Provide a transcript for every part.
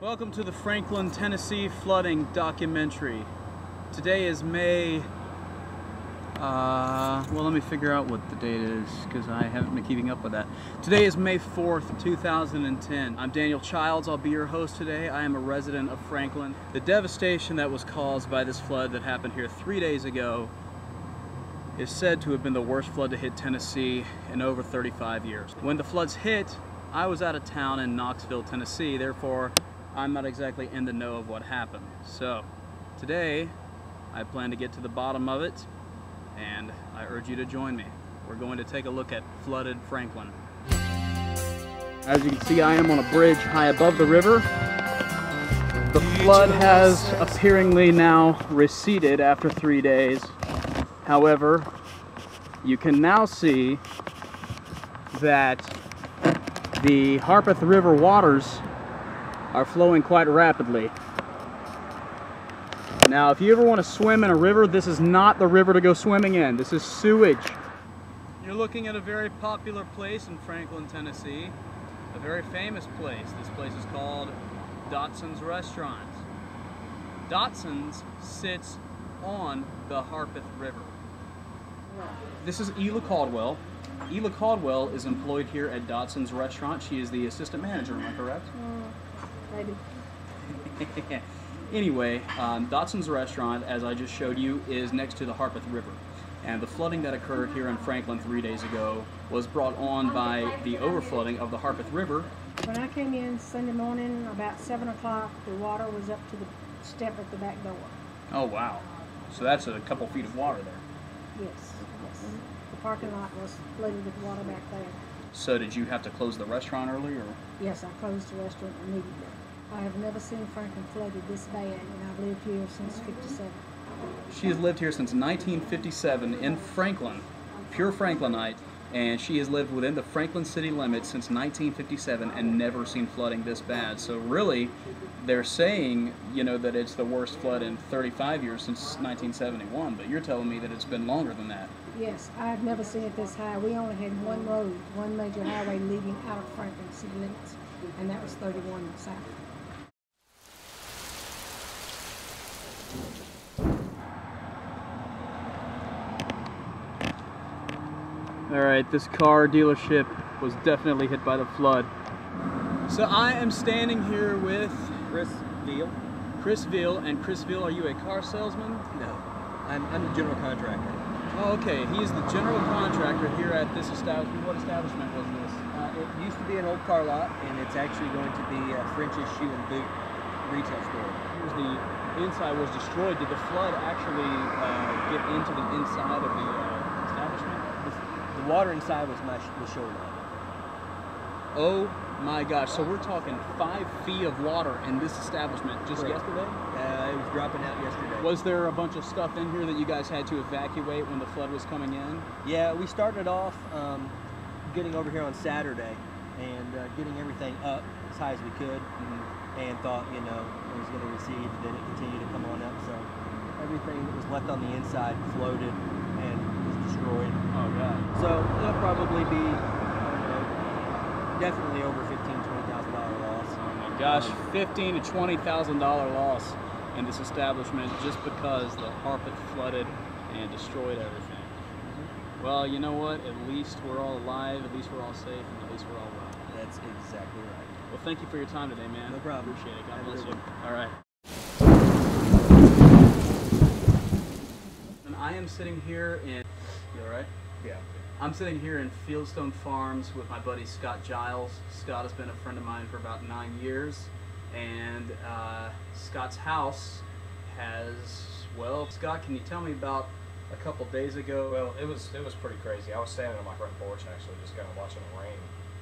Welcome to the Franklin, Tennessee flooding documentary. Today is May, well, let me figure out what the date is because I haven't been keeping up with that. Today is May 4th, 2010. I'm Daniel Childs. I'll be your host today. I am a resident of Franklin. The devastation that was caused by this flood that happened here 3 days ago is said to have been the worst flood to hit Tennessee in over 35 years. When the floods hit, I was out of town in Knoxville, Tennessee, therefore I'm not exactly in the know of what happened. So today I plan to get to the bottom of it, and I urge you to join me. We're going to take a look at flooded Franklin. As you can see, I am on a bridge high above the river. The flood has appearingly now receded after 3 days. However, you can now see that the Harpeth River waters are flowing quite rapidly. Now, if you ever want to swim in a river, this is not the river to go swimming in. This is sewage. You're looking at a very popular place in Franklin, Tennessee. A very famous place. This place is called Dotson's Restaurant. Dotson's sits on the Harpeth River. This is Ela Caldwell. Ela Caldwell is employed here at Dotson's Restaurant. She is the assistant manager, am I correct? Maybe. Anyway, Dotson's Restaurant, as I just showed you, is next to the Harpeth River. And the flooding that occurred here in Franklin 3 days ago was brought on by the overflooding of the Harpeth River. When I came in Sunday morning, about 7 o'clock, the water was up to the step at the back door. Oh, wow. So that's a couple feet of water there. Yes, yes. The parking lot was flooded with water back there. So did you have to close the restaurant early, or? Yes, I closed the restaurant immediately. I have never seen Franklin flooded this bad, and I've lived here since '57. She has lived here since 1957 in Franklin, pure Franklinite, and she has lived within the Franklin city limits since 1957 and never seen flooding this bad. So really, they're saying, you know, that it's the worst flood in 35 years since 1971, but you're telling me that it's been longer than that. Yes, I've never seen it this high. We only had one road, one major highway leading out of Franklin city limits, and that was 31 south. Alright, this car dealership was definitely hit by the flood. So I am standing here with Chris Veal. Chris Veal, and Chris Veal, are you a car salesman? No, I'm the general contractor. Oh, okay, he is the general contractor here at this establishment. What establishment was this? It used to be an old car lot, and it's actually going to be French's Shoe and Boot retail store. The inside was destroyed. Did the flood actually get into the inside of the establishment? The water inside was shoulder level. Oh my gosh, so we're talking 5 feet of water in this establishment just Correct. yesterday? It was dropping out yesterday. Was there a bunch of stuff in here that you guys had to evacuate when the flood was coming in? Yeah, we started off getting over here on Saturday and getting everything up as high as we could, and thought, you know, it was going to recede, then it continued to come on up, so everything that was left on the inside floated and was destroyed. Oh god. So it'll probably be, I don't know, definitely over $15,000 to $20,000 loss. Oh my gosh, $15,000 to $20,000 loss in this establishment just because the Harpeth flooded and destroyed everything. Well, you know what? At least we're all alive, at least we're all safe, and at least we're all well. That's exactly right. Well, thank you for your time today, man. No problem. Appreciate it. God Have a bless good you. one. All right. And I am sitting here in, you all right? Yeah. I'm sitting here in Fieldstone Farms with my buddy Scott Giles. Scott has been a friend of mine for about 9 years, and Scott's house has, well, Scott, can you tell me about a couple days ago? Well, it was pretty crazy. I was standing on my front porch actually, just kind of watching the rain.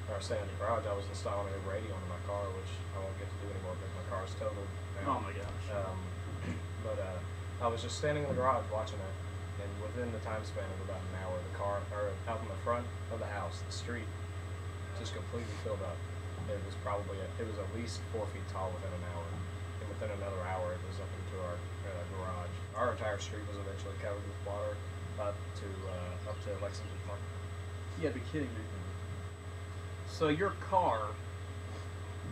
I was standing in the garage. I was installing a radio into my car, which I won't get to do anymore because my car is totaled now. Oh my gosh. But I was just standing in the garage watching it, and within the time span of about an hour, the car, or out in the front of the house, the street, just completely filled up. It was probably, it was at least 4 feet tall within an hour, and within another hour, it was up into our garage. Our entire street was eventually covered with water up to Lexington Park. You gotta be kidding me. So your car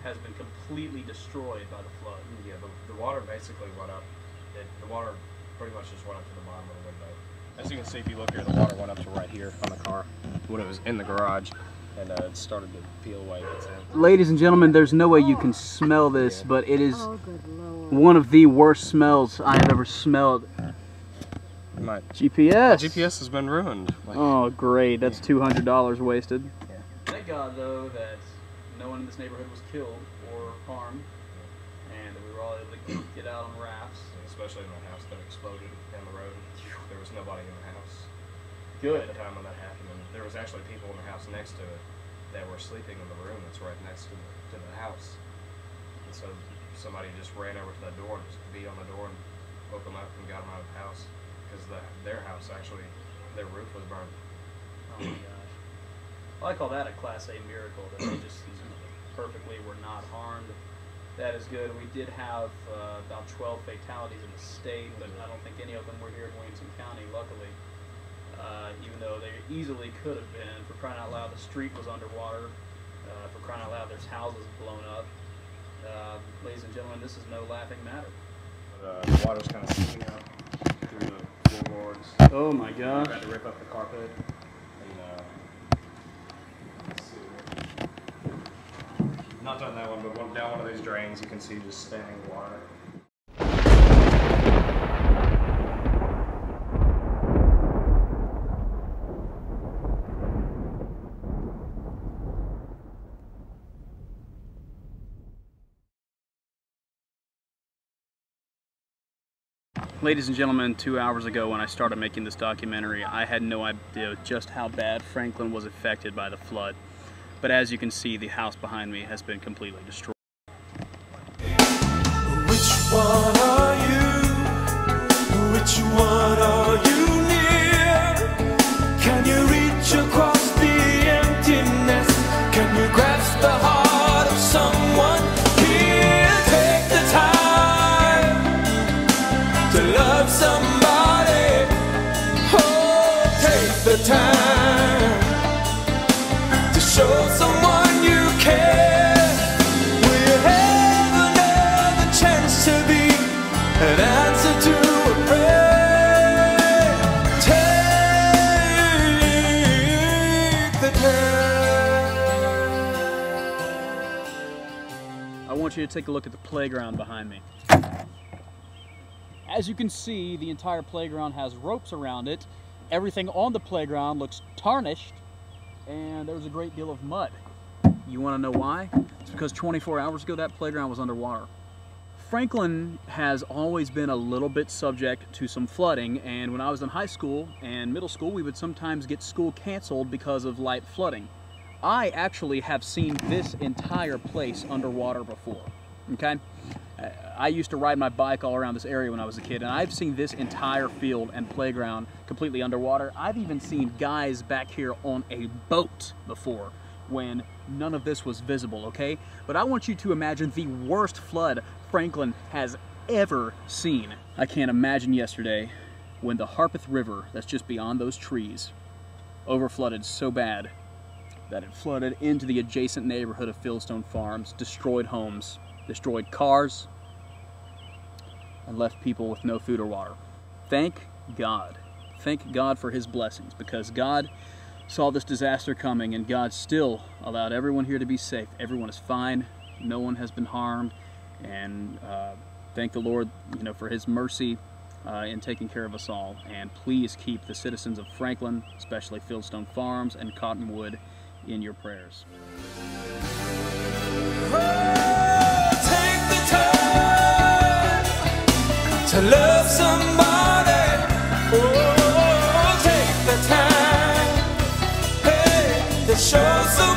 has been completely destroyed by the flood. Yeah, the water basically went up. The water pretty much just went up to the bottom of the window. As you can see, if you look here, the water went up to right here on the car when it was in the garage, and it started to peel away. Ladies and gentlemen, there's no way you can smell this, but it is Oh, good Lord. one of the worst smells I have ever smelled. My GPS. GPS has been ruined. Oh, great. That's $200 wasted. Yeah. Thank God, though, that no one in this neighborhood was killed or harmed, and that we were all able to get out on rafts. Especially in the house that exploded down the road. There was nobody in the house. Good. At the time when that happened, and there was actually people in the house next to it that were sleeping in the room that's right next to the house. And so somebody just ran over to that door and just beat on the door and woke them up and got them out of the house. Because their house actually, their roof was burned. Oh my gosh. Well, I call that a Class A miracle, that they just perfectly were not harmed. That is good. We did have about 12 fatalities in the state, but I don't think any of them were here in Williamson County, luckily. Even though they easily could have been. For crying out loud, the street was underwater. For crying out loud, there's houses blown up. Ladies and gentlemen, this is no laughing matter. The water's kind of seeping out through the floorboards. Oh my gosh. We had to rip up the carpet. And, let's see here. Not done that one, but down one of these drains, you can see just standing water. Ladies and gentlemen, 2 hours ago when I started making this documentary, I had no idea just how bad Franklin was affected by the flood. But as you can see, the house behind me has been completely destroyed. Which one are you? Which one are you near? Can you reach across the emptiness? Can you grasp the heart of someone here? Take the time to love somebody. Oh, take the time to show someone you care. Will you have another chance to be an answer to a prayer? Take the time. I want you to take a look at the playground behind me. As you can see, the entire playground has ropes around it. Everything on the playground looks tarnished, and there's a great deal of mud. You want to know why? It's because 24 hours ago that playground was underwater. Franklin has always been a little bit subject to some flooding, and when I was in high school and middle school, we would sometimes get school canceled because of light flooding. I actually have seen this entire place underwater before, okay? I used to ride my bike all around this area when I was a kid, and I've seen this entire field and playground completely underwater. I've even seen guys back here on a boat before when none of this was visible, okay? But I want you to imagine the worst flood Franklin has ever seen. I can't imagine yesterday when the Harpeth River, that's just beyond those trees, overflooded so bad that it flooded into the adjacent neighborhood of Fieldstone Farms, destroyed homes, destroyed cars, and left people with no food or water. Thank God. Thank God for His blessings, because God saw this disaster coming and God still allowed everyone here to be safe. Everyone is fine. No one has been harmed. And thank the Lord, for His mercy in taking care of us all. And please keep the citizens of Franklin, especially Fieldstone Farms and Cottonwood, in your prayers. To love somebody, oh, take the time, hey, to show someone.